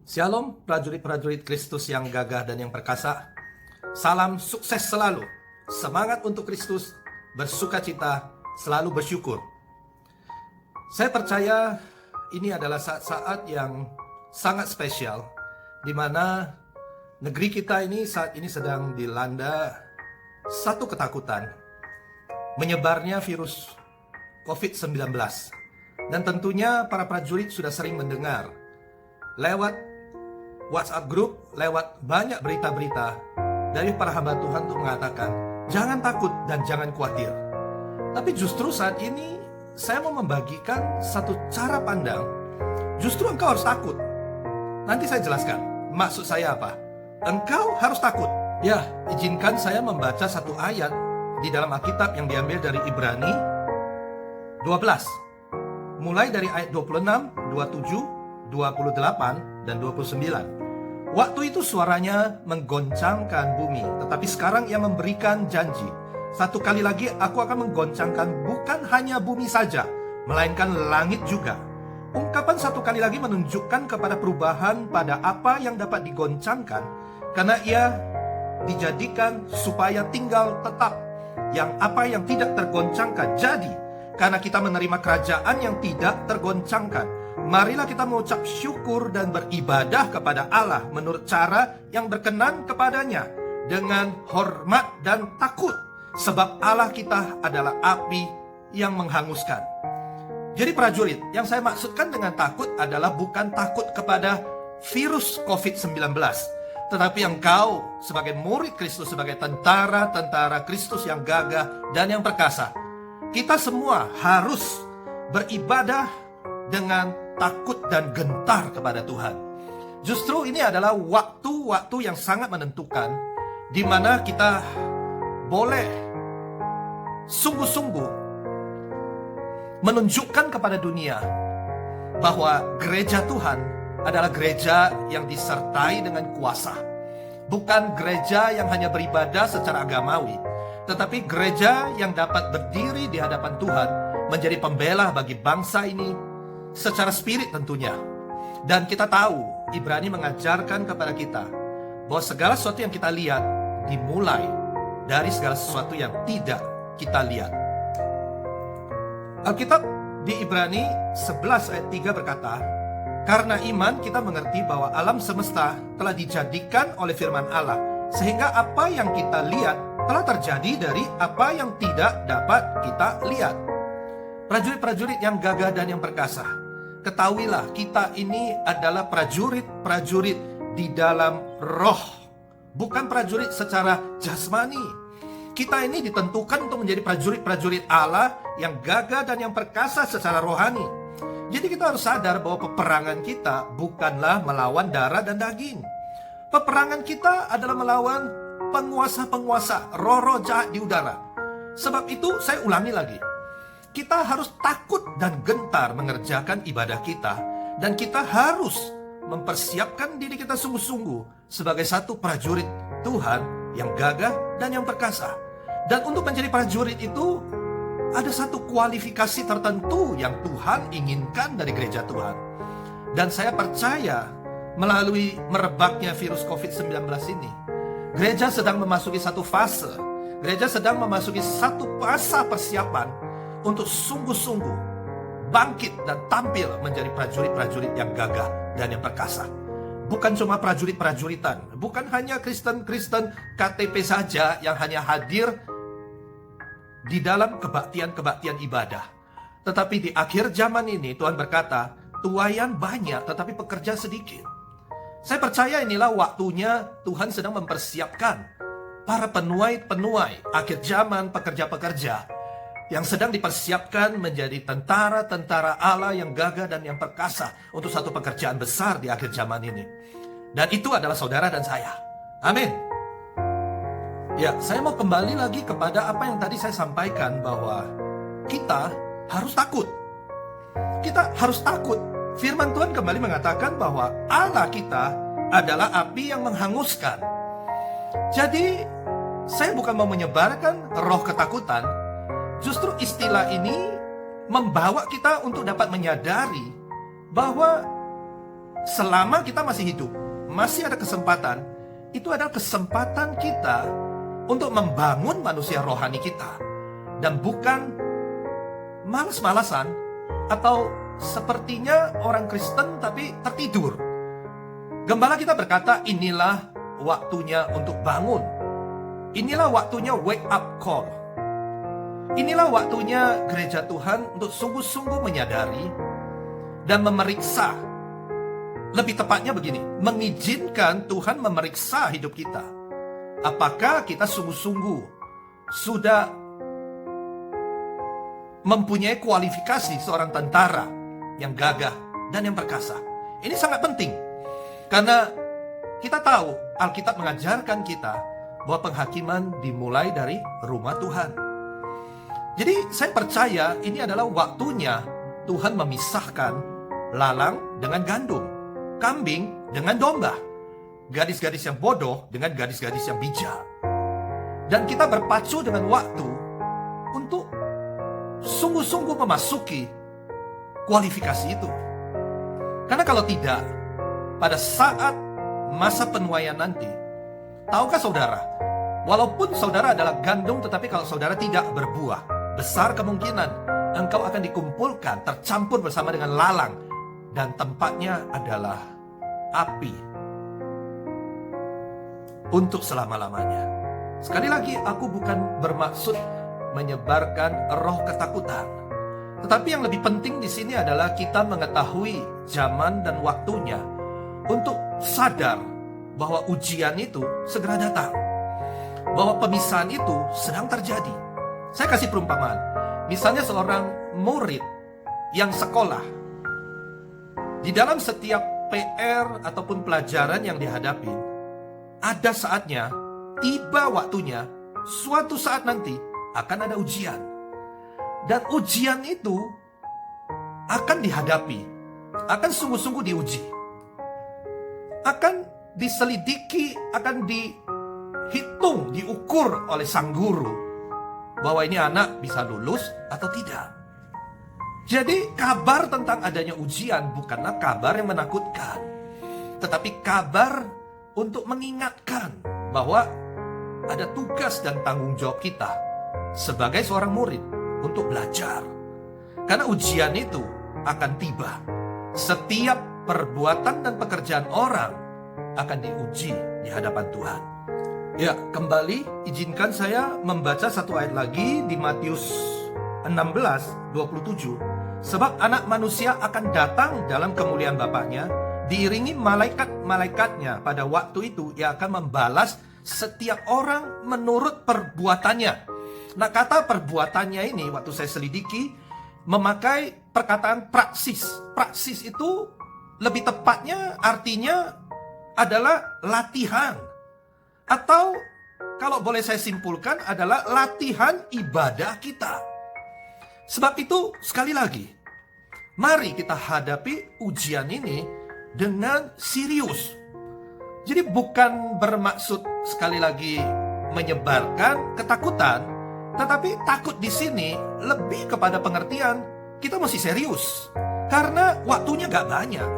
Shalom prajurit-prajurit Kristus yang gagah dan yang perkasa. Salam sukses selalu. Semangat untuk Kristus, bersukacita, selalu bersyukur. Saya percaya ini adalah saat-saat yang sangat spesial, di mana negeri kita ini saat ini sedang dilanda satu ketakutan, menyebarnya virus COVID-19. Dan tentunya para prajurit sudah sering mendengar lewat WhatsApp group, lewat banyak berita-berita dari para hamba Tuhan untuk mengatakan, jangan takut dan jangan khawatir. Tapi justru saat ini saya mau membagikan satu cara pandang. Justru engkau harus takut. Nanti saya jelaskan maksud saya apa. Engkau harus takut. Ya, izinkan saya membaca satu ayat di dalam Alkitab yang diambil dari Ibrani 12. Mulai dari ayat 26, 27, 28, dan 29. Waktu itu suaranya menggoncangkan bumi, tetapi sekarang ia memberikan janji. Satu kali lagi aku akan menggoncangkan bukan hanya bumi saja, melainkan langit juga. Ungkapan satu kali lagi menunjukkan kepada perubahan pada apa yang dapat digoncangkan, karena ia dijadikan supaya tinggal tetap. Yang apa yang tidak tergoncangkan jadi, karena kita menerima kerajaan yang tidak tergoncangkan. Marilah kita mengucap syukur dan beribadah kepada Allah menurut cara yang berkenan kepadanya, dengan hormat dan takut, sebab Allah kita adalah api yang menghanguskan. Jadi prajurit, yang saya maksudkan dengan takut adalah bukan takut kepada virus COVID-19, tetapi engkau sebagai murid Kristus, sebagai tentara Kristus yang gagah dan yang perkasa, kita semua harus beribadah dengan takut dan gentar kepada Tuhan. Justru ini adalah waktu-waktu yang sangat menentukan, di mana kita boleh sungguh-sungguh menunjukkan kepada dunia bahwa gereja Tuhan adalah gereja yang disertai dengan kuasa. Bukan gereja yang hanya beribadah secara agamawi, tetapi gereja yang dapat berdiri di hadapan Tuhan, menjadi pembela bagi bangsa ini secara spirit tentunya. Dan kita tahu, Ibrani mengajarkan kepada kita bahwa segala sesuatu yang kita lihat dimulai dari segala sesuatu yang tidak kita lihat. Alkitab di Ibrani 11 ayat 3 berkata, karena iman kita mengerti bahwa alam semesta telah dijadikan oleh firman Allah, sehingga apa yang kita lihat telah terjadi dari apa yang tidak dapat kita lihat. Prajurit-prajurit yang gagah dan yang perkasa, ketahuilah kita ini adalah prajurit-prajurit di dalam roh, bukan prajurit secara jasmani. Kita ini ditentukan untuk menjadi prajurit-prajurit Allah yang gagah dan yang perkasa secara rohani. Jadi kita harus sadar bahwa peperangan kita bukanlah melawan darah dan daging. Peperangan kita adalah melawan penguasa-penguasa, roh-roh jahat di udara. Sebab itu saya ulangi lagi, kita harus takut dan gentar mengerjakan ibadah kita, dan kita harus mempersiapkan diri kita sungguh-sungguh sebagai satu prajurit Tuhan yang gagah dan yang perkasa. Dan untuk menjadi prajurit itu ada satu kualifikasi tertentu yang Tuhan inginkan dari gereja Tuhan. Dan saya percaya melalui merebaknya virus COVID-19 ini, gereja sedang memasuki satu fase. Gereja sedang memasuki satu masa persiapan untuk sungguh-sungguh bangkit dan tampil menjadi prajurit-prajurit yang gagah dan yang perkasa. Bukan cuma prajurit-prajuritan, bukan hanya Kristen-Kristen KTP saja yang hanya hadir di dalam kebaktian-kebaktian ibadah. Tetapi di akhir zaman ini Tuhan berkata, tuaian banyak tetapi pekerja sedikit. Saya percaya inilah waktunya Tuhan sedang mempersiapkan para penuai-penuai akhir zaman, pekerja-pekerja yang sedang dipersiapkan menjadi tentara-tentara Allah yang gagah dan yang perkasa untuk satu pekerjaan besar di akhir zaman ini. Dan itu adalah saudara dan saya. Amin. Ya, saya mau kembali lagi kepada apa yang tadi saya sampaikan, bahwa kita harus takut. Kita harus takut. Firman Tuhan kembali mengatakan bahwa Allah kita adalah api yang menghanguskan. Jadi, saya bukan mau menyebarkan roh ketakutan. Justru istilah ini membawa kita untuk dapat menyadari bahwa selama kita masih hidup, masih ada kesempatan, itu adalah kesempatan kita untuk membangun manusia rohani kita. Dan bukan malas-malasan atau sepertinya orang Kristen tapi tertidur. Gembala kita berkata, inilah waktunya untuk bangun. Inilah waktunya wake up call. Inilah waktunya gereja Tuhan untuk sungguh-sungguh menyadari dan memeriksa. Lebih tepatnya begini, mengizinkan Tuhan memeriksa hidup kita. Apakah kita sungguh-sungguh sudah mempunyai kualifikasi seorang tentara yang gagah dan yang perkasa. Ini sangat penting, karena kita tahu Alkitab mengajarkan kita bahwa penghakiman dimulai dari rumah Tuhan. Jadi saya percaya ini adalah waktunya Tuhan memisahkan lalang dengan gandum, kambing dengan domba, gadis-gadis yang bodoh dengan gadis-gadis yang bijak. Dan kita berpacu dengan waktu untuk sungguh-sungguh memasuki kualifikasi itu. Karena kalau tidak, pada saat masa penuaian nanti, tahukah saudara, walaupun saudara adalah gandum, tetapi kalau saudara tidak berbuah, besar kemungkinan engkau akan dikumpulkan, tercampur bersama dengan lalang, dan tempatnya adalah api untuk selama-lamanya. Sekali lagi, aku bukan bermaksud menyebarkan roh ketakutan. Tetapi yang lebih penting di sini adalah kita mengetahui zaman dan waktunya untuk sadar bahwa ujian itu segera datang, bahwa pemisahan itu sedang terjadi. Saya kasih perumpamaan. Misalnya seorang murid yang sekolah, di dalam setiap PR ataupun pelajaran yang dihadapi, ada saatnya, tiba waktunya, suatu saat nanti akan ada ujian. Dan ujian itu akan dihadapi, akan sungguh-sungguh diuji, akan diselidiki, akan dihitung, diukur oleh sang guru bahwa ini anak bisa lulus atau tidak. Jadi kabar tentang adanya ujian bukanlah kabar yang menakutkan, tetapi kabar untuk mengingatkan bahwa ada tugas dan tanggung jawab kita sebagai seorang murid untuk belajar. Karena ujian itu akan tiba. Setiap perbuatan dan pekerjaan orang akan diuji di hadapan Tuhan. Ya, kembali izinkan saya membaca satu ayat lagi di Matius 16:27. Sebab anak manusia akan datang dalam kemuliaan Bapaknya, diiringi malaikat-malaikatnya. Pada waktu itu ia akan membalas setiap orang menurut perbuatannya. Nah, kata perbuatannya ini waktu saya selidiki memakai perkataan praksis. Praksis itu lebih tepatnya artinya adalah latihan. Atau kalau boleh saya simpulkan adalah latihan ibadah kita. Sebab itu sekali lagi, mari kita hadapi ujian ini dengan serius. Jadi bukan bermaksud sekali lagi menyebarkan ketakutan, tetapi takut di sini lebih kepada pengertian kita mesti serius. Karena waktunya gak banyak.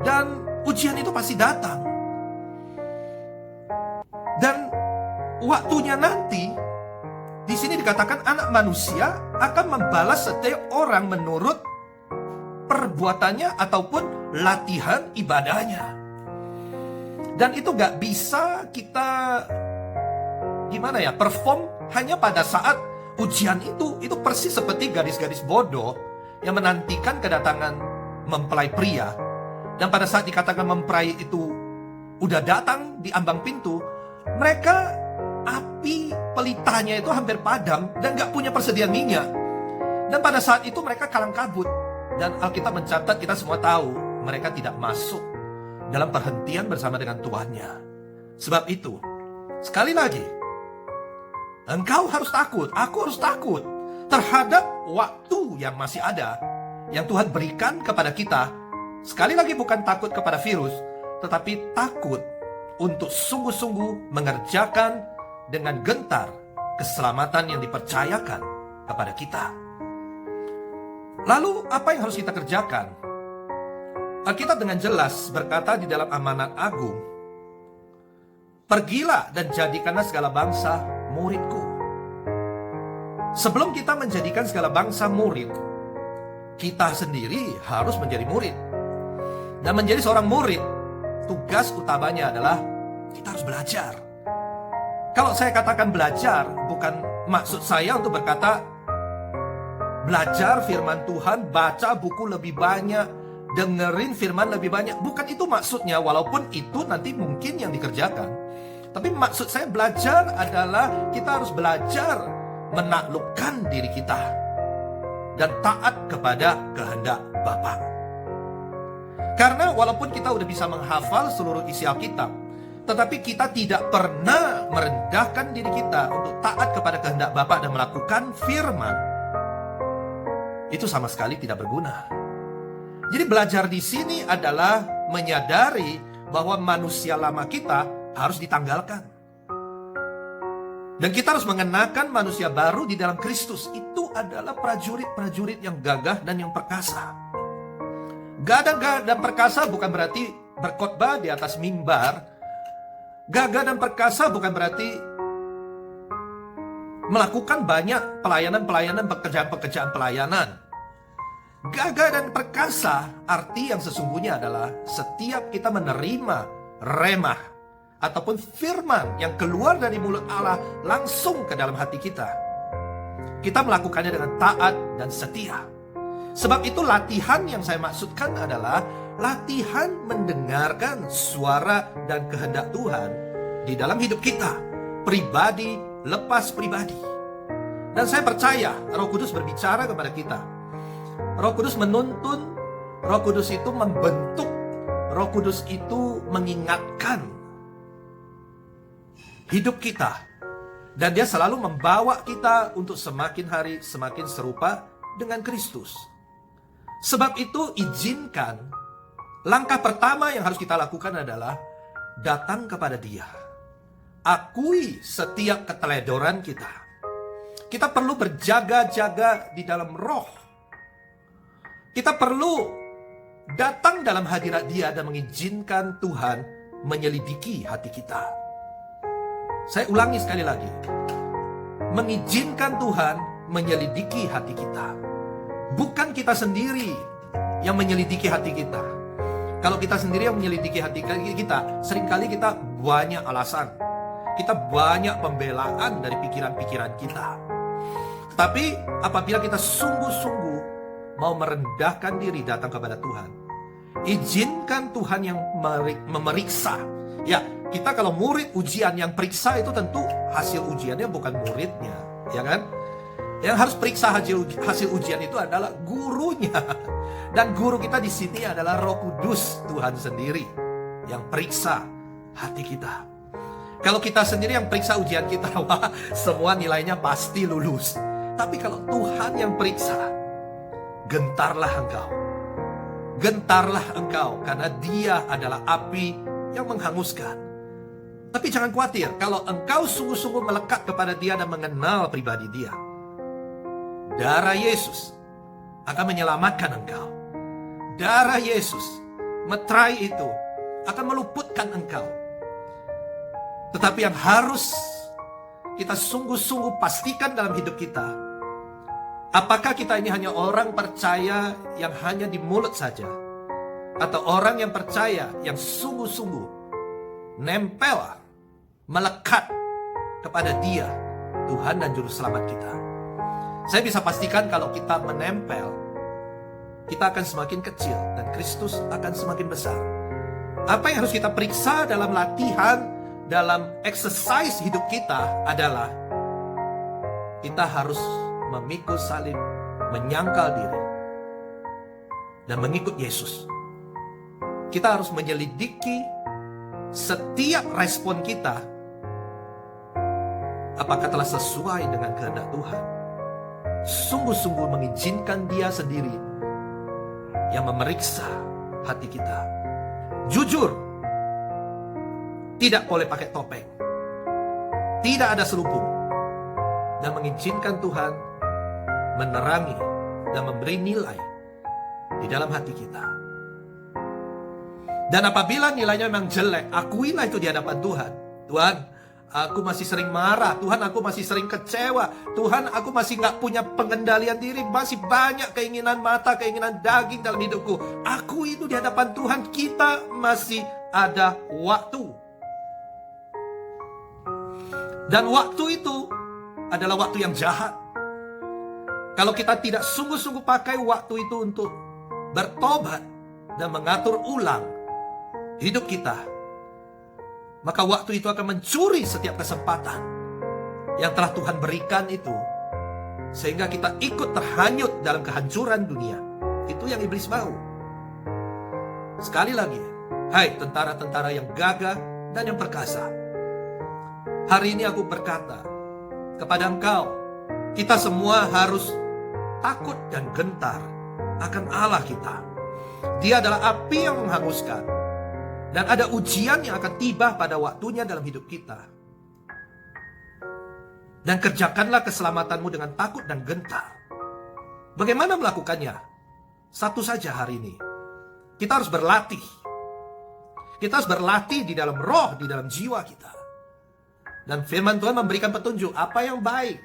Dan ujian itu pasti datang. Dan waktunya nanti, di sini dikatakan anak manusia akan membalas setiap orang menurut perbuatannya ataupun latihan ibadahnya. Dan itu gak bisa kita perform hanya pada saat ujian itu persis seperti gadis-gadis bodoh yang menantikan kedatangan mempelai pria. Dan pada saat dikatakan mempelai itu udah datang di ambang pintu, mereka api pelitanya itu hampir padam dan gak punya persediaan minyak. Dan pada saat itu mereka kalang kabut. Dan Alkitab mencatat, kita semua tahu, mereka tidak masuk dalam perhentian bersama dengan tuannya. Sebab itu, sekali lagi, engkau harus takut, aku harus takut terhadap waktu yang masih ada, yang Tuhan berikan kepada kita. Sekali lagi bukan takut kepada virus, tetapi takut untuk sungguh-sungguh mengerjakan dengan gentar keselamatan yang dipercayakan kepada kita. Lalu apa yang harus kita kerjakan? Alkitab dengan jelas berkata di dalam amanat agung, "Pergilah dan jadikanlah segala bangsa muridku." Sebelum kita menjadikan segala bangsa murid, kita sendiri harus menjadi murid. Dan menjadi seorang murid, tugas utamanya adalah kita harus belajar. Kalau saya katakan belajar, bukan maksud saya untuk berkata belajar firman Tuhan, baca buku lebih banyak, dengerin firman lebih banyak. Bukan itu maksudnya, walaupun itu nanti mungkin yang dikerjakan. Tapi maksud saya belajar adalah kita harus belajar menaklukkan diri kita dan taat kepada kehendak Bapa. Karena walaupun kita udah bisa menghafal seluruh isi Alkitab, tetapi kita tidak pernah merendahkan diri kita untuk taat kepada kehendak Bapa dan melakukan firman, itu sama sekali tidak berguna. Jadi belajar di sini adalah menyadari bahwa manusia lama kita harus ditanggalkan. Dan kita harus mengenakan manusia baru di dalam Kristus. Itu adalah prajurit-prajurit yang gagah dan yang perkasa. Gagah dan perkasa bukan berarti berkhotbah di atas mimbar. Gagah dan perkasa bukan berarti melakukan banyak pelayanan-pelayanan, pekerjaan-pekerjaan pelayanan. Gagah dan perkasa, arti yang sesungguhnya adalah setiap kita menerima remah ataupun firman yang keluar dari mulut Allah langsung ke dalam hati kita, kita melakukannya dengan taat dan setia. Sebab itu latihan yang saya maksudkan adalah latihan mendengarkan suara dan kehendak Tuhan di dalam hidup kita, pribadi lepas pribadi. Dan saya percaya Roh Kudus berbicara kepada kita. Roh Kudus menuntun, Roh Kudus itu membentuk, Roh Kudus itu mengingatkan hidup kita. Dan dia selalu membawa kita untuk semakin hari semakin serupa dengan Kristus. Sebab itu izinkan, langkah pertama yang harus kita lakukan adalah datang kepada Dia. Akui setiap keteledoran kita. Kita perlu berjaga-jaga di dalam roh. Kita perlu datang dalam hadirat Dia dan mengizinkan Tuhan menyelidiki hati kita. Saya ulangi sekali lagi. Mengizinkan Tuhan menyelidiki hati kita. Bukan kita sendiri yang menyelidiki hati kita. Kalau kita sendiri yang menyelidiki hati kita, seringkali kita banyak alasan. Kita banyak pembelaan dari pikiran-pikiran kita. Tapi apabila kita sungguh-sungguh mau merendahkan diri datang kepada Tuhan, izinkan Tuhan yang memeriksa. Ya, kita kalau murid ujian yang periksa itu tentu hasil ujiannya bukan muridnya, ya kan? Yang harus periksa hasil ujian itu adalah gurunya. Dan guru kita di sini adalah Roh Kudus Tuhan sendiri yang periksa hati kita. Kalau kita sendiri yang periksa ujian kita, wah, semua nilainya pasti lulus. Tapi kalau Tuhan yang periksa, gentarlah engkau. Gentarlah engkau, karena Dia adalah api yang menghanguskan. Tapi jangan khawatir, kalau engkau sungguh-sungguh melekat kepada Dia dan mengenal pribadi Dia, darah Yesus akan menyelamatkan engkau. Darah Yesus, meterai itu, akan meluputkan engkau. Tetapi yang harus kita sungguh-sungguh pastikan dalam hidup kita, apakah kita ini hanya orang percaya yang hanya di mulut saja, atau orang yang percaya yang sungguh-sungguh nempel, melekat kepada Dia, Tuhan dan Juru Selamat kita. Saya bisa pastikan kalau kita menempel, kita akan semakin kecil dan Kristus akan semakin besar. Apa yang harus kita periksa dalam latihan, dalam exercise hidup kita adalah kita harus memikul salib, menyangkal diri, dan mengikut Yesus. Kita harus menyelidiki setiap respon kita, apakah telah sesuai dengan kehendak Tuhan. Sungguh-sungguh mengizinkan Dia sendiri yang memeriksa hati kita. Jujur, tidak boleh pakai topeng, tidak ada selubung, dan mengizinkan Tuhan menerangi dan memberi nilai di dalam hati kita. Dan apabila nilainya memang jelek, akuilah itu di hadapan Tuhan. Tuhan, aku masih sering marah. Tuhan, aku masih sering kecewa. Tuhan, aku masih nggak punya pengendalian diri. Masih banyak keinginan mata, keinginan daging dalam hidupku. Aku itu di hadapan Tuhan. Kita masih ada waktu. Dan waktu itu adalah waktu yang jahat. Kalau kita tidak sungguh-sungguh pakai waktu itu untuk bertobat dan mengatur ulang hidup kita, maka waktu itu akan mencuri setiap kesempatan yang telah Tuhan berikan itu, sehingga kita ikut terhanyut dalam kehancuran dunia. Itu yang iblis mau. Sekali lagi, hai tentara-tentara yang gagah dan yang perkasa, hari ini aku berkata kepada engkau, kita semua harus takut dan gentar akan Allah kita. Dia adalah api yang menghanguskan, dan ada ujian yang akan tiba pada waktunya dalam hidup kita. Dan kerjakanlah keselamatanmu dengan takut dan gentar. Bagaimana melakukannya? Satu saja hari ini. Kita harus berlatih. Kita harus berlatih di dalam roh, di dalam jiwa kita. Dan firman Tuhan memberikan petunjuk apa yang baik,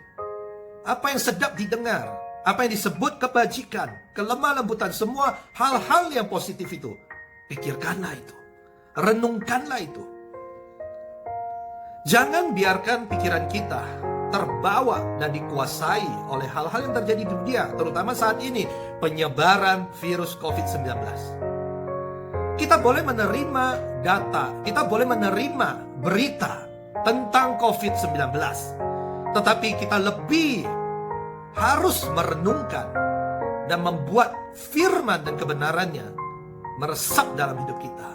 apa yang sedap didengar, apa yang disebut kebajikan, kelemah lembutan, semua hal-hal yang positif itu. Pikirkanlah itu. Renungkanlah itu. Jangan biarkan pikiran kita terbawa dan dikuasai oleh hal-hal yang terjadi di dunia, terutama saat ini, penyebaran virus COVID-19. Kita boleh menerima data, kita boleh menerima berita tentang COVID-19, tetapi kita lebih harus merenungkan dan membuat firman dan kebenarannya meresap dalam hidup kita.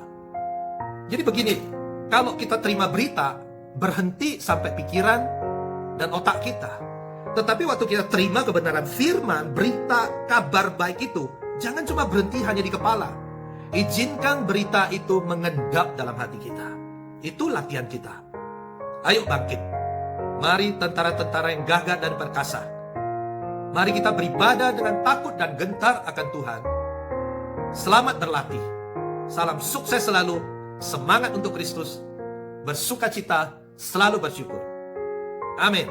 Jadi begini, kalau kita terima berita, berhenti sampai pikiran dan otak kita. Tetapi waktu kita terima kebenaran firman, berita, kabar baik itu, jangan cuma berhenti hanya di kepala. Izinkan berita itu mengendap dalam hati kita. Itu latihan kita. Ayo bangkit. Mari tentara-tentara yang gagah dan perkasa. Mari kita beribadah dengan takut dan gentar akan Tuhan. Selamat berlatih. Salam sukses selalu. Semangat untuk Kristus. Bersukacita, selalu bersyukur. Amin.